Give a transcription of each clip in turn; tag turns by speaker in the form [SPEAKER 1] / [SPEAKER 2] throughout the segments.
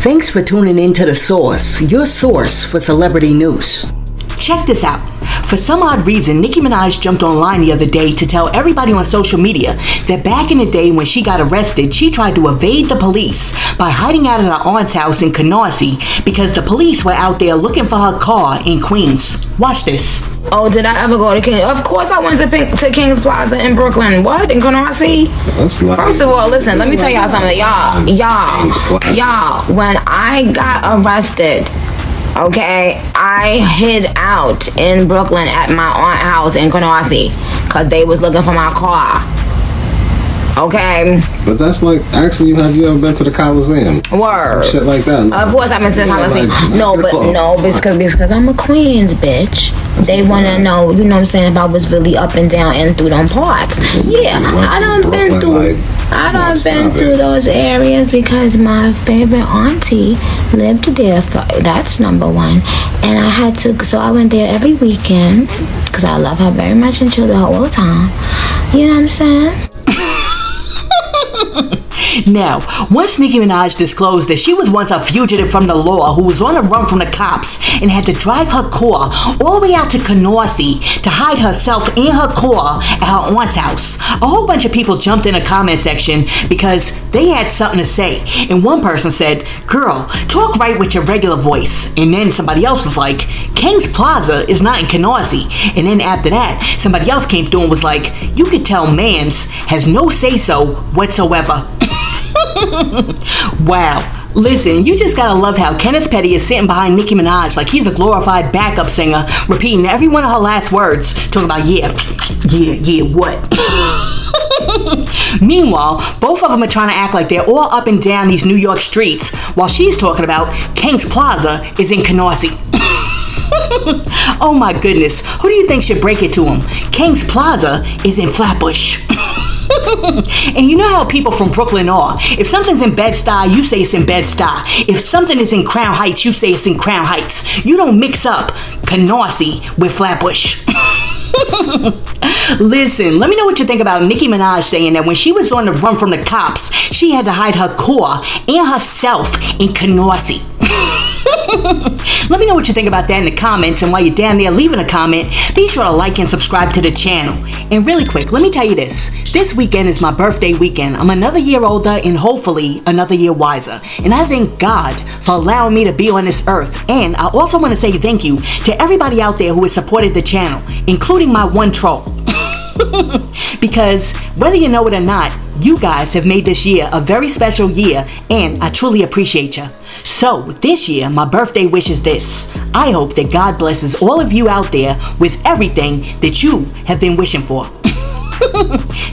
[SPEAKER 1] Thanks for tuning in to The Source, your source for celebrity news. Check this out. For some odd reason, Nicki Minaj jumped online the other day to tell everybody on social media that back in the day when she got arrested, she tried to evade the police by hiding out at her aunt's house in Canarsie because the police were out there looking for her car in Queens. Watch this.
[SPEAKER 2] Oh, did I ever go to King? Of course I went to King's Plaza in Brooklyn. What? In Canarsie? First of all, listen, let me tell y'all something. Y'all, when I got arrested, okay, I hid out in Brooklyn at my aunt's house in Canarsie because they was looking for my car. Okay.
[SPEAKER 3] But that's like asking you, have you ever been to the Coliseum?
[SPEAKER 2] Word.
[SPEAKER 3] Shit like that.
[SPEAKER 2] Of course I've been to the Coliseum.
[SPEAKER 3] Like,
[SPEAKER 2] because I'm a Queens bitch. They want to know, you know what I'm saying, if I was really up and down and through them parts. Yeah, I done been through those areas because my favorite auntie lived there. That's number one. And I had to, so I went there every weekend because I love her very much and chill with her all the time. You know what I'm saying?
[SPEAKER 1] Now, once Nicki Minaj disclosed that she was once a fugitive from the law who was on a run from the cops and had to drive her car all the way out to Canarsie to hide herself in her car at her aunt's house, a whole bunch of people jumped in the comment section because they had something to say. And one person said, "Girl, talk right with your regular voice." And then somebody else was like, "King's Plaza is not in Canarsie." And then after that, somebody else came through and was like, "You could tell Mans has no say-so whatsoever." Wow. Listen, you just gotta love how Kenneth Petty is sitting behind Nicki Minaj like he's a glorified backup singer, repeating every one of her last words, talking about what? Meanwhile, both of them are trying to act like they're all up and down these New York streets while she's talking about King's Plaza is in Canarsie. Oh my goodness, who do you think should break it to him? King's Plaza is in Flatbush. And you know how people from Brooklyn are. If something's in Bed-Stuy, you say it's in Bed-Stuy. If something is in Crown Heights, you say it's in Crown Heights. You don't mix up Canarsie with Flatbush. Listen, let me know what you think about Nicki Minaj saying that when she was on the run from the cops, she had to hide her car and herself in Canarsie. Let me know what you think about that in the comments, and while you're down there leaving a comment, be sure to like and subscribe to the channel. And really quick, let me tell you this weekend is my birthday weekend. I'm another year older and hopefully another year wiser. And I thank God for allowing me to be on this earth. And I also want to say thank you to everybody out there who has supported the channel, including my one troll. Because whether you know it or not, you guys have made this year a very special year, and I truly appreciate you. So this year, my birthday wish is this. I hope that God blesses all of you out there with everything that you have been wishing for.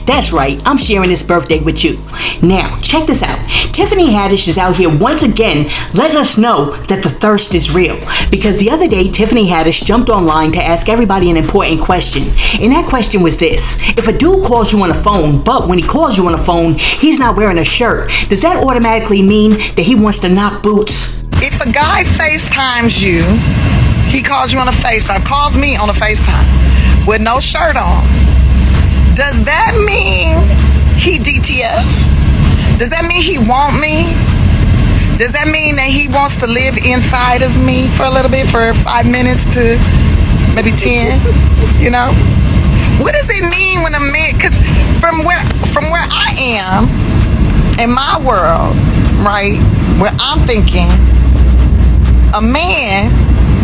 [SPEAKER 1] That's right, I'm sharing this birthday with you. Now, check this out. Tiffany Haddish is out here once again letting us know that the thirst is real. Because the other day, Tiffany Haddish jumped online to ask everybody an important question. And that question was this. If a dude calls you on the phone, but when he calls you on the phone, he's not wearing a shirt, does that automatically mean that he wants to knock boots?
[SPEAKER 4] If a guy FaceTimes you, he calls you on a FaceTime, calls me on a FaceTime with no shirt on, does that mean he DTF? Does that mean he want me? Does that mean that he wants to live inside of me for a little bit, for 5 minutes to maybe 10, you know? What does it mean when a man, because from where I am in my world, right, where I'm thinking, a man,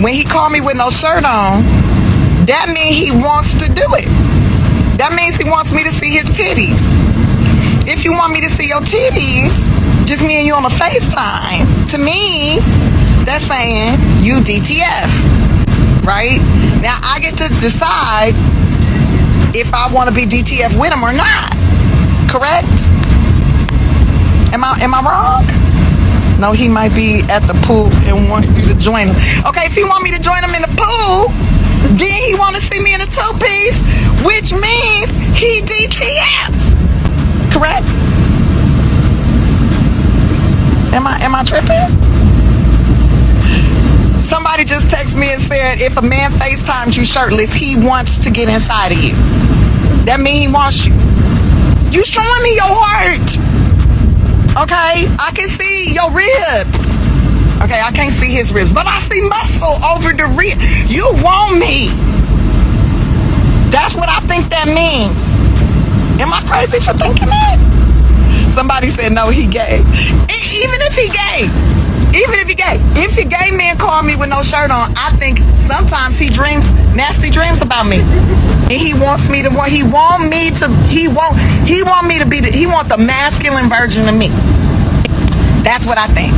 [SPEAKER 4] when he called me with no shirt on, that means he wants to do it. That means he wants me to see his titties. If you want me to see your titties, just me and you on a FaceTime, to me, that's saying you DTF, right? Now I get to decide if I want to be DTF with him or not. Correct? Am I wrong? No, he might be at the pool and want you to join him. Okay, if he want me to join him in the pool, then he want to see me in a two-piece, which means he DTF. Correct? Am I tripping? Somebody just texted me and said, if a man FaceTimes you shirtless, he wants to get inside of you. That means he wants you. You showing me your heart. Okay? I can see your ribs. Okay, I can't see his ribs, but I see muscle over the rib. You want me. That's what I think that means. Am I crazy for thinking that? Somebody said, no, he gay. Even if he gay. If a gay man call me with no shirt on, I think sometimes he dreams nasty dreams about me. And he want me to be the masculine version of me. That's what I think.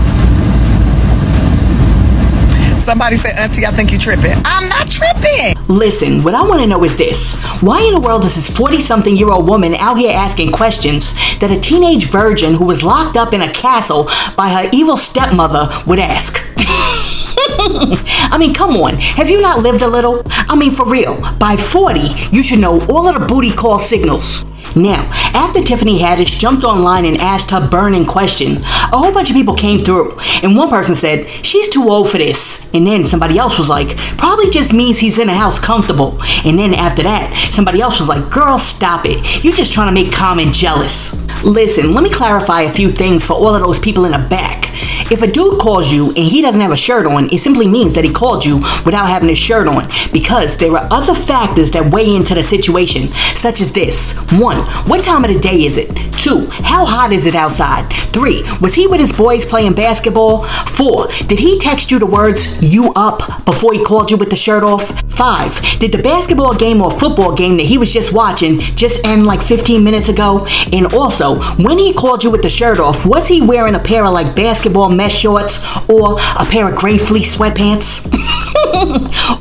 [SPEAKER 4] Somebody said, Auntie, I think you tripping. I'm not tripping.
[SPEAKER 1] Listen, what I want to know is this. Why in the world is this 40-something-year-old woman out here asking questions that a teenage virgin who was locked up in a castle by her evil stepmother would ask? I mean, come on. Have you not lived a little? I mean, for real. By 40, you should know all of the booty call signals. Now, after Tiffany Haddish jumped online and asked her burning question, a whole bunch of people came through, and one person said, she's too old for this. And then somebody else was like, probably just means he's in the house comfortable. And then after that, somebody else was like, girl, stop it. You're just trying to make Carmen jealous. Listen, let me clarify a few things for all of those people in the back. If a dude calls you and he doesn't have a shirt on, it simply means that he called you without having his shirt on, because there are other factors that weigh into the situation, such as this. 1, what time of the day is it? 2, how hot is it outside? 3, was he with his boys playing basketball? 4, did he text you the words, you up, before he called you with the shirt off? 5, did the basketball game or football game that he was just watching just end like 15 minutes ago? And also, when he called you with the shirt off, was he wearing a pair of like basketball mesh shorts or a pair of gray fleece sweatpants?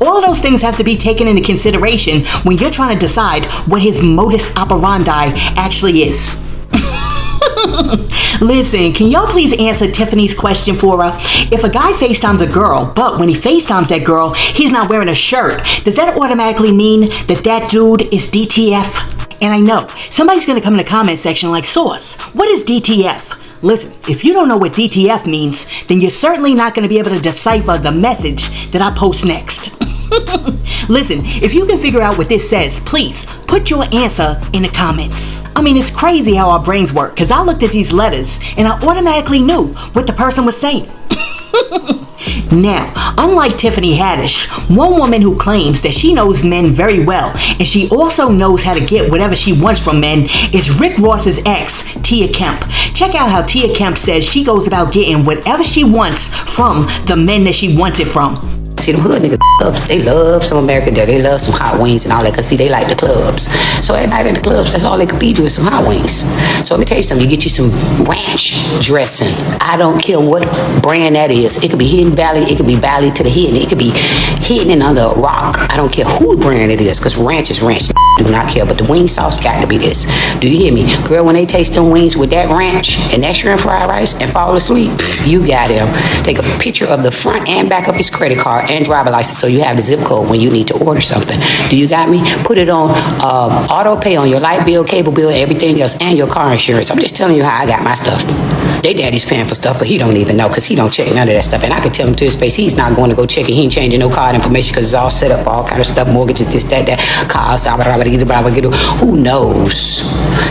[SPEAKER 1] All of those things have to be taken into consideration when you're trying to decide what his modus operandi actually is. Listen, can y'all please answer Tiffany's question for her? If a guy FaceTimes a girl, but when he FaceTimes that girl, he's not wearing a shirt, does that automatically mean that that dude is DTF? And I know, somebody's gonna come in the comment section like, Sauce, what is DTF? Listen, if you don't know what DTF means, then you're certainly not going to be able to decipher the message that I post next. Listen, if you can figure out what this says, please put your answer in the comments. I mean, it's crazy how our brains work, because I looked at these letters and I automatically knew what the person was saying. Now, unlike Tiffany Haddish, one woman who claims that she knows men very well and she also knows how to get whatever she wants from men is Rick Ross's ex, Tia Kemp. Check out how Tia Kemp says she goes about getting whatever she wants from the men that she wants it from.
[SPEAKER 5] See, them hood niggas, they love some American Dairy. They love some hot wings and all that, because see, they like the clubs. So at night at the clubs, that's all they can feed you is some hot wings. So let me tell you something, you get you some ranch dressing. I don't care what brand that is. It could be Hidden Valley, it could be Valley to the Hidden, it could be hidden under a rock. I don't care who brand it is, because ranch is ranch. Do not care, but the wing sauce got to be this. Do you hear me? Girl, when they taste them wings with that ranch and that shrimp fried rice and fall asleep, you got him. Take a picture of the front and back of his credit card and driver license so you have the zip code when you need to order something. Do you got me? Put it on auto pay on your light bill, cable bill, everything else, and your car insurance. I'm just telling you how I got my stuff. They daddy's paying for stuff, but he don't even know, because he don't check none of that stuff. And I can tell him to his face, he's not going to go check it. He ain't changing no card information, because it's all set up for all kind of stuff, mortgages, this, that, cars, who knows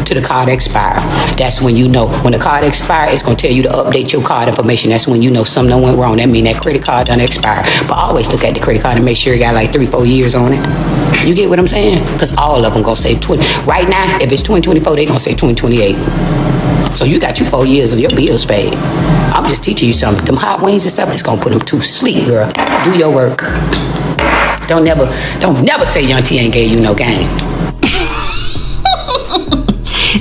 [SPEAKER 5] till the card expire. That's when you know. When the card expire, it's going to tell you to update your card information. That's when you know something went wrong. That means that credit card done expire. But always look at the credit card and make sure it got like 3-4 years on it. You get what I'm saying? Because all of them going to say 20. Right now, if it's 2024, they going to say 2028. So you got 4 years of your bills paid. I'm just teaching you something. Them hot wings and stuff, it's going to put them to sleep, girl. Do your work. Don't never say Young T ain't gave you no game.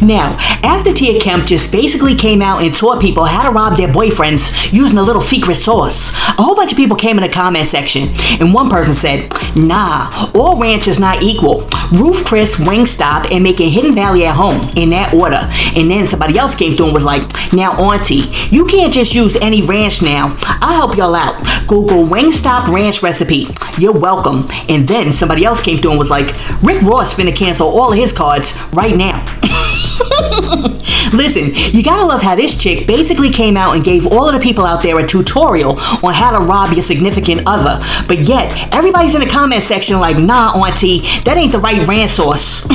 [SPEAKER 1] Now, after Tia Kemp just basically came out and taught people how to rob their boyfriends using a little secret sauce, a whole bunch of people came in the comment section, and one person said, nah, all ranch is not equal. Roof Chris, Wingstop, and making Hidden Valley at home, in that order. And then somebody else came through and was like, now auntie, you can't just use any ranch now. I'll help y'all out. Google Wingstop ranch recipe. You're welcome. And then somebody else came through and was like, Rick Ross finna cancel all of his cards right now. Listen, you gotta love how this chick basically came out and gave all of the people out there a tutorial on how to rob your significant other. But yet, everybody's in the comment section like, nah, auntie, that ain't the right ranch sauce.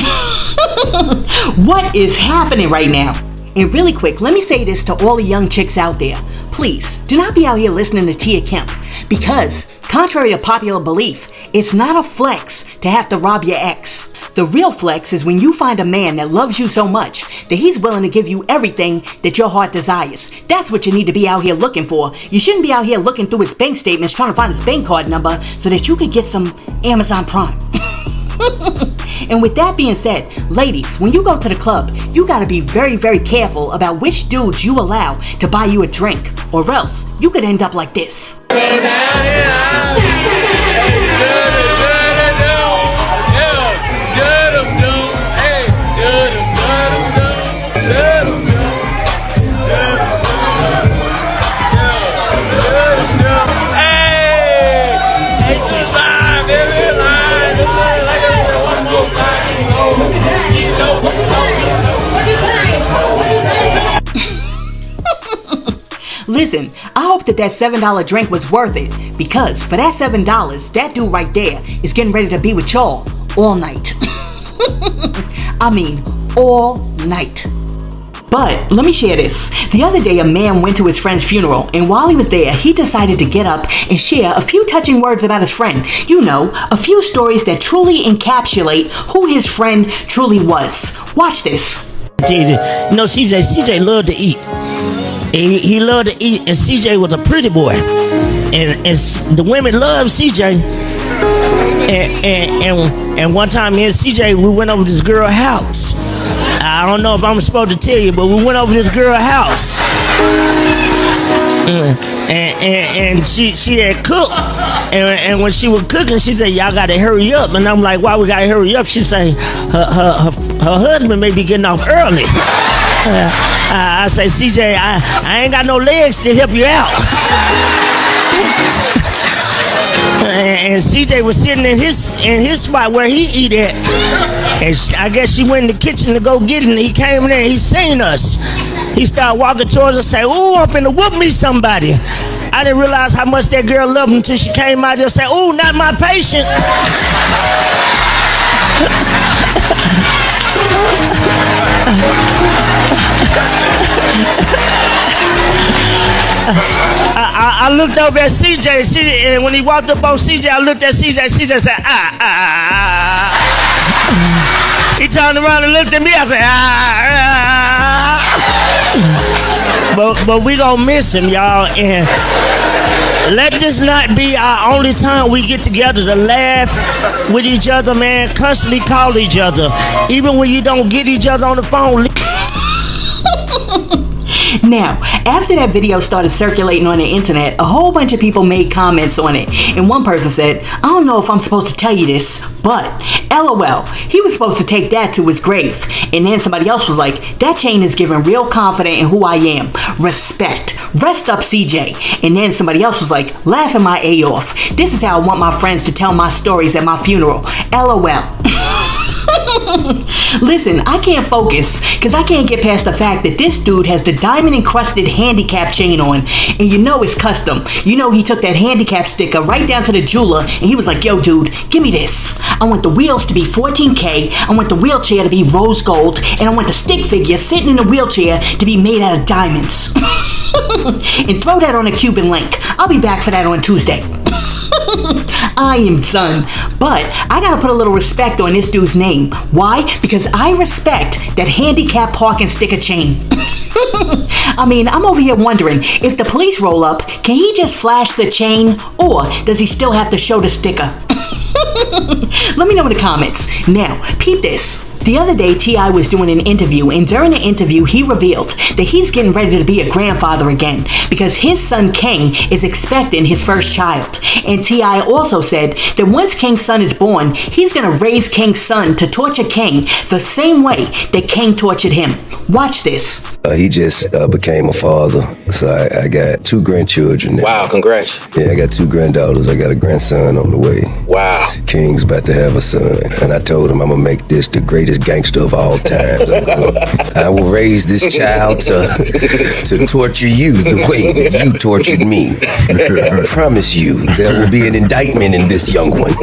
[SPEAKER 1] What is happening right now? And really quick, let me say this to all the young chicks out there. please do not be out here listening to Tia Kemp, because contrary to popular belief, it's not a flex to have to rob your ex. The real flex is when you find a man that loves you so much that he's willing to give you everything that your heart desires. That's what you need to be out here looking for. You shouldn't be out here looking through his bank statements trying to find his bank card number so that you could get some Amazon Prime. And with that being said, ladies, when you go to the club, you gotta be very, very careful about which dudes you allow to buy you a drink, or else you could end up like this. Listen, I hope that $7 drink was worth it, because for that $7, that dude right there is getting ready to be with y'all all night. I mean, all night. But let me share this. The other day, a man went to his friend's funeral, and while he was there, he decided to get up and share a few touching words about his friend. You know, a few stories that truly encapsulate who his friend truly was. Watch this.
[SPEAKER 6] You know, CJ loved to eat. He loved to eat, and CJ was a pretty boy, and the women loved CJ. And one time, me and CJ, we went over to this girl's house. I don't know if I'm supposed to tell you, but we went over to this girl's house, and she had cooked, and when she was cooking, she said, "Y'all gotta hurry up." And I'm like, "Why we gotta hurry up?" She said, her husband may be getting off early. I say, CJ, I ain't got no legs to help you out. And CJ was sitting in his spot where he eat at. And I guess she went in the kitchen to go get it, and he came in there and he seen us. He started walking towards us and say, "Ooh, I'm finna whoop me somebody." I didn't realize how much that girl loved him until she came out there and said, "Ooh, not my patient." I looked over at CJ, and when he walked up on CJ, I looked at CJ. CJ said, He turned around and looked at me. I said, But we gonna miss him, y'all. And let this not be our only time we get together to laugh with each other, man. Constantly call each other, even when you don't get each other on the phone.
[SPEAKER 1] Now, after that video started circulating on the internet, a whole bunch of people made comments on it. And one person said, "I don't know if I'm supposed to tell you this, but LOL, he was supposed to take that to his grave." And then somebody else was like, "That chain is giving real confident in who I am. Respect. Rest up, CJ." And then somebody else was like, "Laughing my A off. This is how I want my friends to tell my stories at my funeral. LOL." Listen, I can't focus because I can't get past the fact that this dude has the diamond encrusted handicap chain on, and you know it's custom. You know he took that handicap sticker right down to the jeweler and he was like, "Yo dude, give me this. I want the wheels to be 14K, I want the wheelchair to be rose gold, and I want the stick figure sitting in the wheelchair to be made out of diamonds." And throw that on a Cuban link. I'll be back for that on Tuesday. I am done. But I gotta put a little respect on this dude's name. Why? Because I respect that handicap parking sticker chain. I mean, I'm over here wondering, if the police roll up, can he just flash the chain, or does he still have to show the sticker? Let me know in the comments. Now, peep this. The other day, T.I. was doing an interview, and during the interview, he revealed that he's getting ready to be a grandfather again because his son King is expecting his first child. And T.I. also said that once King's son is born, he's going to raise King's son to torture King the same way that King tortured him. Watch this.
[SPEAKER 7] He just became a father, so I got 2 grandchildren now.
[SPEAKER 8] Wow, congrats.
[SPEAKER 7] Yeah, I got 2 granddaughters. I got a grandson on the way.
[SPEAKER 8] Wow.
[SPEAKER 7] King's about to have a son, and I told him I'm going to make this the greatest gangster of all time. I will raise this child to torture you the way that you tortured me. I promise you, there will be an indictment in this young one.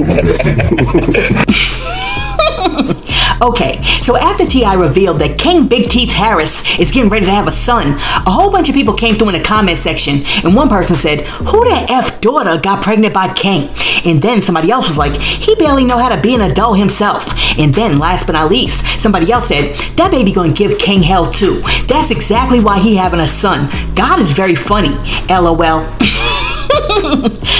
[SPEAKER 1] Okay, so after T.I. revealed that King Big Teeth Harris is getting ready to have a son, a whole bunch of people came through in the comment section, and one person said, "Who the F daughter got pregnant by King?" And then somebody else was like, "He barely know how to be an adult himself." And then, last but not least, somebody else said, "That baby gonna give King hell too. That's exactly why he having a son. God is very funny. LOL."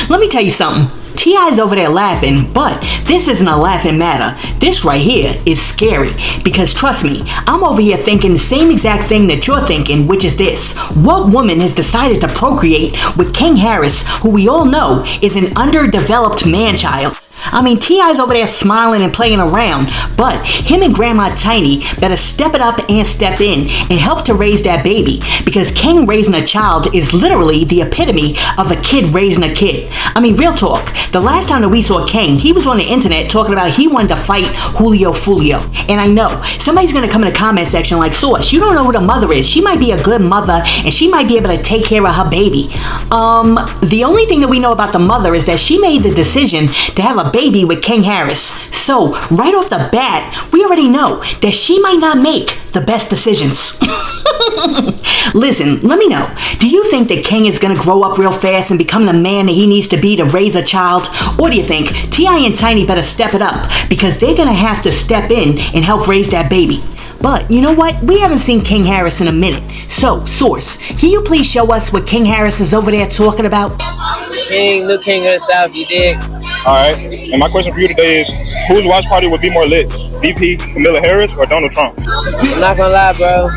[SPEAKER 1] Let me tell you something. T.I.'s over there laughing, but this isn't a laughing matter. This right here is scary, because trust me, I'm over here thinking the same exact thing that you're thinking, which is this. What woman has decided to procreate with King Harris, who we all know is an underdeveloped man-child? I mean, T.I.'s over there smiling and playing around, but him and Grandma Tiny better step it up and step in and help to raise that baby, because King raising a child is literally the epitome of a kid raising a kid. I mean, real talk, the last time that we saw King, he was on the internet talking about he wanted to fight Julio Fulio. And I know, somebody's gonna come in the comment section like, "Source, you don't know who the mother is. She might be a good mother, and she might be able to take care of her baby." The only thing that we know about the mother is that she made the decision to have a baby with King Harris. So, right off the bat, we already know that she might not make the best decisions. Listen, let me know. Do you think that King is gonna grow up real fast and become the man that he needs to be to raise a child? Or do you think T.I. and Tiny better step it up, because they're gonna have to step in and help raise that baby? But you know what? We haven't seen King Harris in a minute. So, Source, can you please show us what King Harris is over there talking about?
[SPEAKER 8] King, new king of the South, you dig?
[SPEAKER 9] Alright, and my question for you today is, whose watch party would be more lit? VP Kamala Harris or Donald Trump?
[SPEAKER 8] I'm not gonna lie, bro.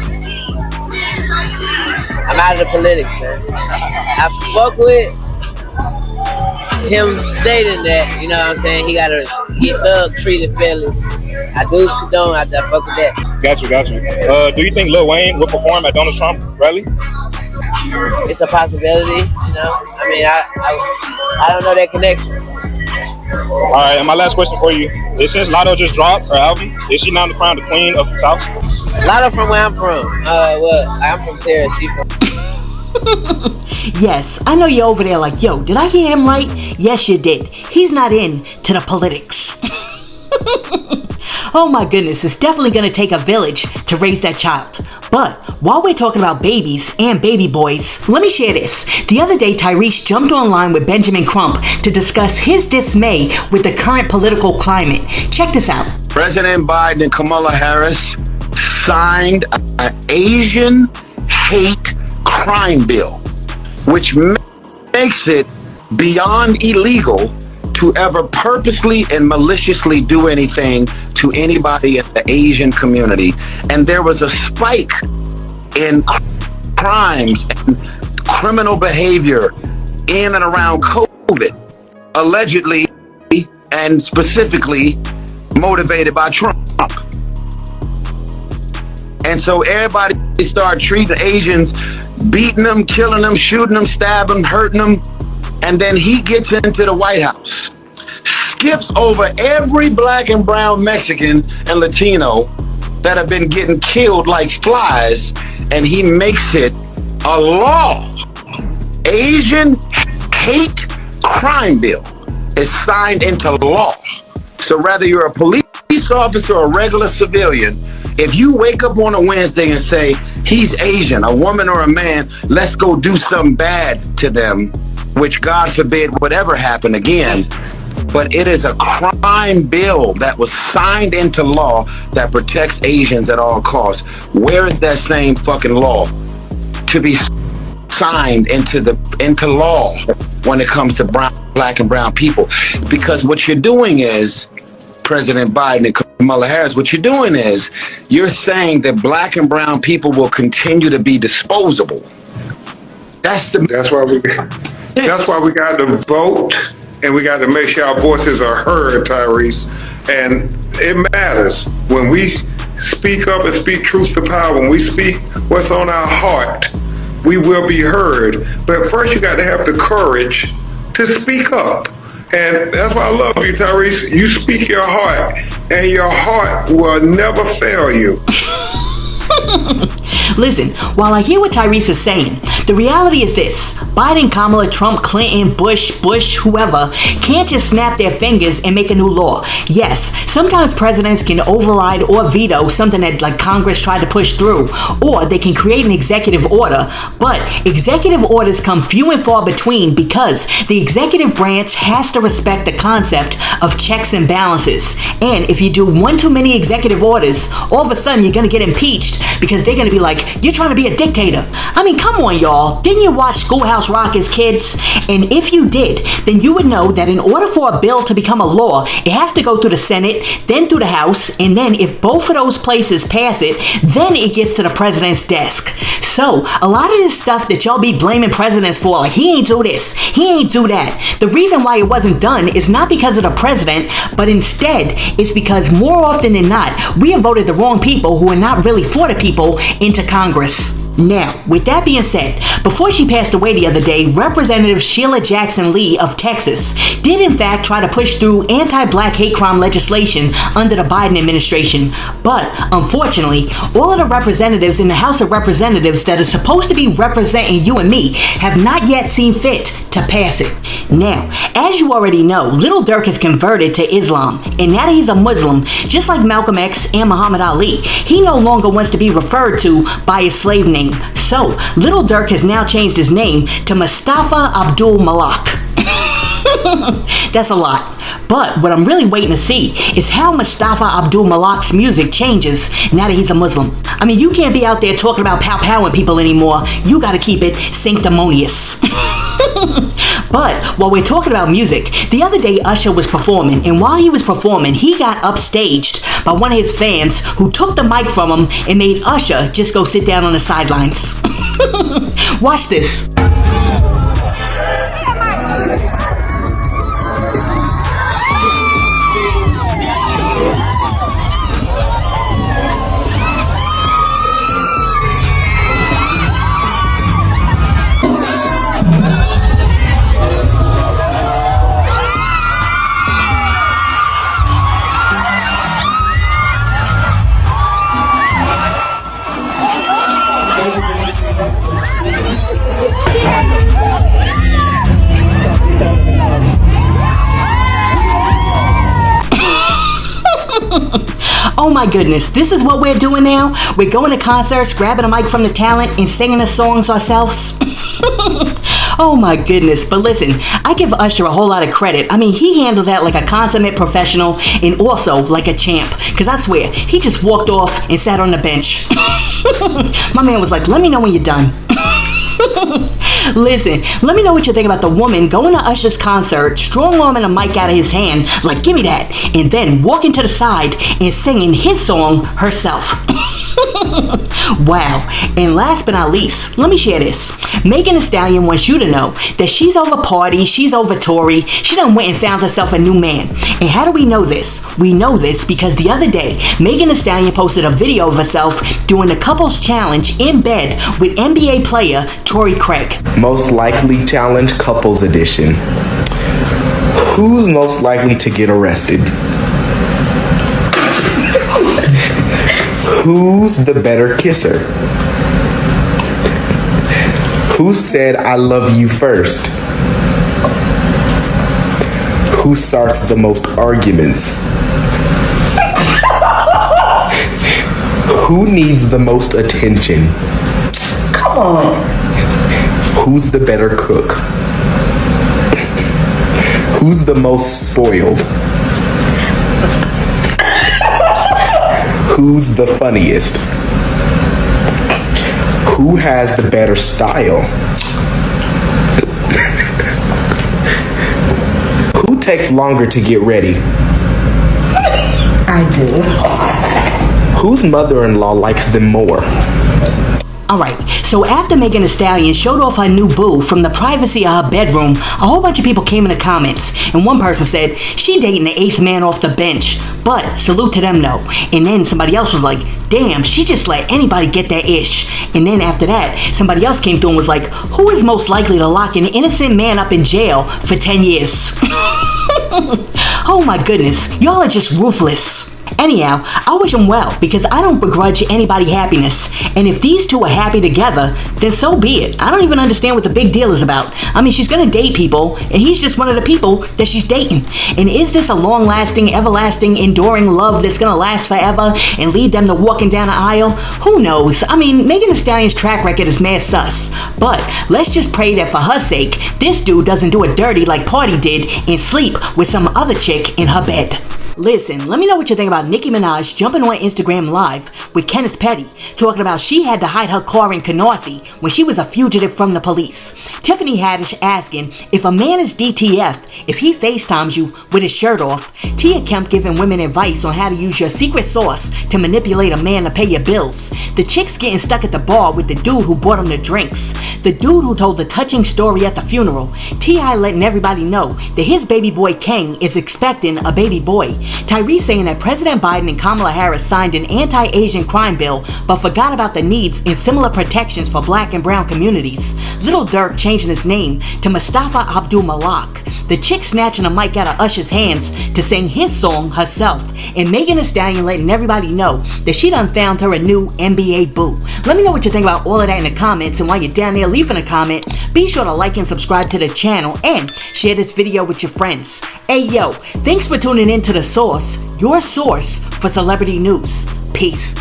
[SPEAKER 8] I'm out of the politics, man. I fuck with him stating that, you know what I'm saying, he gotta get Thug treated fairly. I do condone, I fuck with that.
[SPEAKER 9] Gotcha. Do you think Lil Wayne will perform at Donald Trump's rally?
[SPEAKER 8] It's a possibility, you know. I mean, I don't know that connection.
[SPEAKER 9] Alright, and my last question for you is, since Lotto just dropped her album, is she now crowned the queen of the South?
[SPEAKER 8] Lotto from where I'm from. I'm from Sarah, she from...
[SPEAKER 1] Yes, I know you're over there like, yo, did I hear him right? Yes, you did. He's not in to the politics. Oh my goodness, it's definitely gonna take a village to raise that child. But while we're talking about babies and baby boys, let me share this. The other day, Tyrese jumped online with Benjamin Crump to discuss his dismay with the current political climate. Check this out.
[SPEAKER 10] President Biden and Kamala Harris signed an Asian hate crime bill, which makes it beyond illegal to ever purposely and maliciously do anything to anybody in the Asian community. And there was a spike in crimes and criminal behavior in and around COVID, allegedly and specifically motivated by Trump. And so everybody started treating Asians, beating them, killing them, shooting them, stabbing them, hurting them. And then he gets into the White House, skips over every black and brown Mexican and Latino that have been getting killed like flies, and he makes it a law. Asian hate crime bill is signed into law. So whether you're a police officer or a regular civilian, if you wake up on a Wednesday and say, he's Asian, a woman or a man, let's go do something bad to them, which God forbid would ever happen again. But it is a crime bill that was signed into law that protects Asians at all costs. Where is that same fucking law to be signed into law when it comes to black and brown people? Because what you're doing is, President Biden and Kamala Harris, what you're doing is you're saying that black and brown people will continue to be disposable. That's why we got to vote, and we got to make sure our voices are heard, Tyrese. And it matters when we speak up and speak truth to power. When we speak what's on our heart, we will be heard. But first, you got to have the courage to speak up. And that's why I love you, Tyrese. You speak your heart, and your heart will never fail you.
[SPEAKER 1] Listen, while I hear what Tyrese is saying, the reality is this: Biden, Kamala, Trump, Clinton, Bush, whoever, can't just snap their fingers and make a new law. Yes, sometimes presidents can override or veto something that like Congress tried to push through, or they can create an executive order, but executive orders come few and far between because the executive branch has to respect the concept of checks and balances. And if you do one too many executive orders, all of a sudden you're gonna get impeached because they're gonna be like, you're trying to be a dictator. I mean, come on, y'all. Didn't you watch Schoolhouse Rock as kids? And if you did, then you would know that in order for a bill to become a law, it has to go through the Senate, then through the House, and then if both of those places pass it, then it gets to the president's desk. So, a lot of this stuff that y'all be blaming presidents for, like, he ain't do this, he ain't do that, the reason why it wasn't done is not because of the president, but instead, it's because more often than not, we have voted the wrong people who are not really for the people into Congress. Now, with that being said, before she passed away the other day, Representative Sheila Jackson Lee of Texas did in fact try to push through anti-black hate crime legislation under the Biden administration. But, unfortunately, all of the representatives in the House of Representatives that are supposed to be representing you and me have not yet seen fit to pass it. Now, as you already know, Lil Durk has converted to Islam, and now that he's a Muslim, just like Malcolm X and Muhammad Ali, he no longer wants to be referred to by his slave name. So, Lil Durk has now changed his name to Mustafa Abdul Malak. That's a lot. But what I'm really waiting to see is how Mustafa Abdul Malak's music changes now that he's a Muslim. I mean, you can't be out there talking about pow-powing people anymore. You gotta keep it sanctimonious. But while we're talking about music, the other day Usher was performing, and while he was performing, he got upstaged by one of his fans who took the mic from him and made Usher just go sit down on the sidelines. Watch this. Oh my goodness, this is what we're doing now? We're going to concerts, grabbing a mic from the talent, and singing the songs ourselves? Oh my goodness, but listen, I give Usher a whole lot of credit. I mean, he handled that like a consummate professional and also like a champ. Because I swear, he just walked off and sat on the bench. My man was like, let me know when you're done. Listen, let me know what you think about the woman going to Usher's concert, strong-arming a mic out of his hand, like, give me that, and then walking to the side and singing his song herself. Wow. And last but not least, let me share this. Megan Thee Stallion wants you to know that she's over Party, she's over Tory, she done went and found herself a new man. And how do we know this? We know this because the other day, Megan Thee Stallion posted a video of herself doing the couples challenge in bed with NBA player Torrey Craig.
[SPEAKER 11] Most likely challenge couples edition. Who's most likely to get arrested? Who's the better kisser? Who said I love you first? Who starts the most arguments? Who needs the most attention?
[SPEAKER 2] Come on.
[SPEAKER 11] Who's the better cook? Who's the most spoiled? Who's the funniest? Who has the better style? Who takes longer to get ready?
[SPEAKER 2] I do.
[SPEAKER 11] Whose mother-in-law likes them more?
[SPEAKER 1] Alright, so after Megan Thee Stallion showed off her new boo from the privacy of her bedroom, a whole bunch of people came in the comments, and one person said, she dating the 8th man off the bench, but salute to them though. And then somebody else was like, damn, she just let anybody get that ish. And then after that, somebody else came through and was like, who is most likely to lock an innocent man up in jail for 10 years? Oh my goodness, y'all are just ruthless. Anyhow, I wish them well because I don't begrudge anybody happiness. And if these two are happy together, then so be it. I don't even understand what the big deal is about. I mean, she's gonna date people, and he's just one of the people that she's dating. And is this a long-lasting, everlasting, enduring love that's gonna last forever and lead them to walking down the aisle? Who knows? I mean, Megan Thee Stallion's track record is mad sus. But let's just pray that for her sake, this dude doesn't do it dirty like Party did and sleep with some other chick in her bed. Listen, let me know what you think about Nicki Minaj jumping on Instagram Live with Kenneth Petty, talking about she had to hide her car in Canarsie when she was a fugitive from the police. Tiffany Haddish asking if a man is DTF if he FaceTimes you with his shirt off. Tia Kemp giving women advice on how to use your secret sauce to manipulate a man to pay your bills. The chicks getting stuck at the bar with the dude who bought them the drinks. The dude who told the touching story at the funeral. T.I. letting everybody know that his baby boy King is expecting a baby boy. Tyrese saying that President Biden and Kamala Harris signed an anti-Asian crime bill but forgot about the needs and similar protections for black and brown communities. Lil Durk changing his name to Mustafa Abdul Malak. The chick snatching a mic out of Usher's hands to sing his song herself. And Megan Thee Stallion letting everybody know that she done found her a new NBA boo. Let me know what you think about all of that in the comments, and while you're down there leaving a comment, be sure to like and subscribe to the channel and share this video with your friends. Hey yo, thanks for tuning in to The Source, your source for celebrity news. Peace.